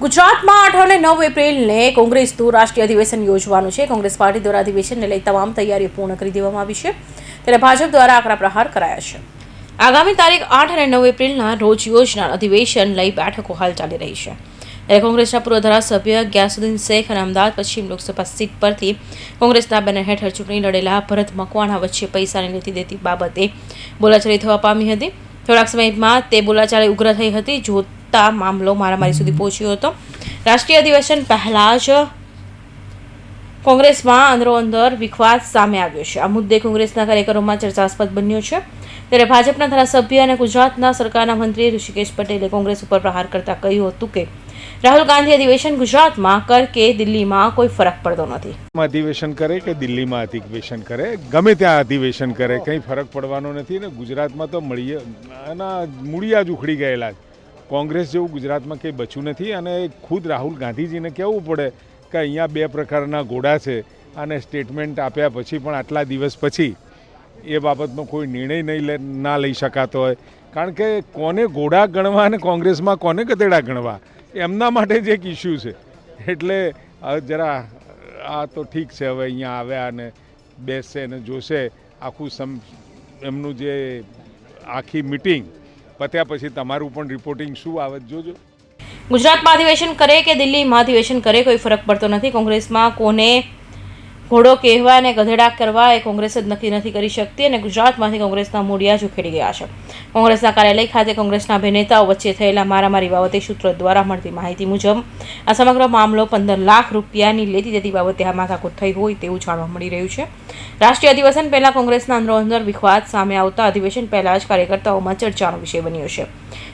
ગુજરાતમાં 8 અને 9 એપ્રિલને કોંગ્રેસનું રાષ્ટ્રીય અધિવેશન યોજવાનું છે. કોંગ્રેસ પાર્ટી દ્વારા અધિવેશનને લઈ તમામ તૈયારીઓ પૂર્ણ કરી દેવામાં આવી છે, ત્યારે ભાજપ દ્વારા આકરા પ્રહાર કરાયા છે. આગામી તારીખ 8 અને 9 એપ્રિલના રોજ યોજનાર અધિવેશન લઈ બેઠકો હાલ ચાલી રહી છે. ત્યારે કોંગ્રેસના પૂર્વ ધારાસભ્ય ગ્યાસુદ્દીન શેખ અને અમદાવાદ પશ્ચિમ લોકસભા સીટ પરથી કોંગ્રેસના બેનર હેઠળ ચૂંટણી લડેલા ભરત મકવાણા વચ્ચે પૈસાની લેતી દેતી બાબતે બોલાચાલી થવા પામી હતી. થોડાક સમયમાં તે બોલાચાલી ઉગ્ર થઈ હતી. જોતા મામલો મારામારી સુધી પહોંચ્યો હતો. રાષ્ટ્રીય અધિવેશન પહેલા જ કોંગ્રેસમાં અંદરોઅંદર વિખવાદ સામે આવ્યો છે. આ મુદ્દે કોંગ્રેસના કાર્યકરોમાં ચર્ચાસ્પદ બન્યો છે. ત્યારે ભાજપના ધારાસભ્ય અને ગુજરાતના સરકારના મંત્રી ઋષિકેશ પટેલે કોંગ્રેસ ઉપર પ્રહાર કરતા કહ્યું હતું કે રાહુલ ગાંધી અધિવેશન ગુજરાતમાં કર કે દિલ્હીમાં કોઈ ફરક પડતો નથી. અધિવેશન કરે કે દિલ્હીમાં અધિવેશન કરે, ગમે ત્યાં અધિવેશન કરે, કંઈ ફરક પડવાનો નથી. ને ગુજરાતમાં તો મૂળિયા જ ઉખડી ગયેલા. કોંગ્રેસ જેવું ગુજરાતમાં કંઈ બચ્યું નથી. અને ખુદ રાહુલ ગાંધીજીને કહેવું પડે કે અહીંયા બે પ્રકારના ઘોડા છે અને સ્ટેટમેન્ટ આપ્યા પછી પણ આટલા દિવસ પછી એ બાબતનો કોઈ નિર્ણય ના લઈ શકાતો હોય. કારણ કે કોને ઘોડા ગણવા અને કોંગ્રેસમાં કોને ગધેડા ગણવા, એમના માટે જ એક ઇસ્યુ છે. એટલે જરા આ તો ઠીક છે, હવે અહીંયા આવ્યા અને બેસશે અને જોશે આખું એમનું જે આખી મિટિંગ પત્યા પછી તમારું પણ રિપોર્ટિંગ શું આવે જોજો. ગુજરાતમાં અધિવેશન કરે કે દિલ્હીમાં અધિવેશન કરે કોઈ ફરક પડતો નથી. કોંગ્રેસમાં કોને ઘોડો કહેવા અને ગધેડા કરવા એ કોંગ્રેસ જ નક્કી નથી કરી શકતી અને ગુજરાતમાંથી કોંગ્રેસના મૂળિયા જ ઉખેડી ગયા છે. કોંગ્રેસના કાર્યાલય ખાતે કોંગ્રેસના બે નેતાઓ વચ્ચે થયેલા મારામારી બાબતે સૂત્રો દ્વારા મળતી માહિતી મુજબ આ સમગ્ર મામલો 15 લાખ રૂપિયાની લેતી દેતી બાબતે આ માથાકૂટ થઈ હોય તેવું જાણવા મળી રહ્યું છે. રાષ્ટ્રીય અધિવેશન પહેલા કોંગ્રેસના અંદરોઅંદર વિખવાદ સામે આવતા અધિવેશન પહેલા જ કાર્યકર્તાઓમાં ચર્ચાનો વિષય બન્યો છે.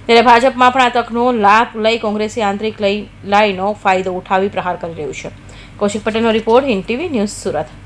ત્યારે ભાજપમાં પણ આ તકનો લાભ લઈ કોંગ્રેસે આંતરિક લડાઈનો ફાયદો ઉઠાવી પ્રહાર કરી રહ્યું છે. કૌશિક પટેલનો report, Hind TV news, Surat.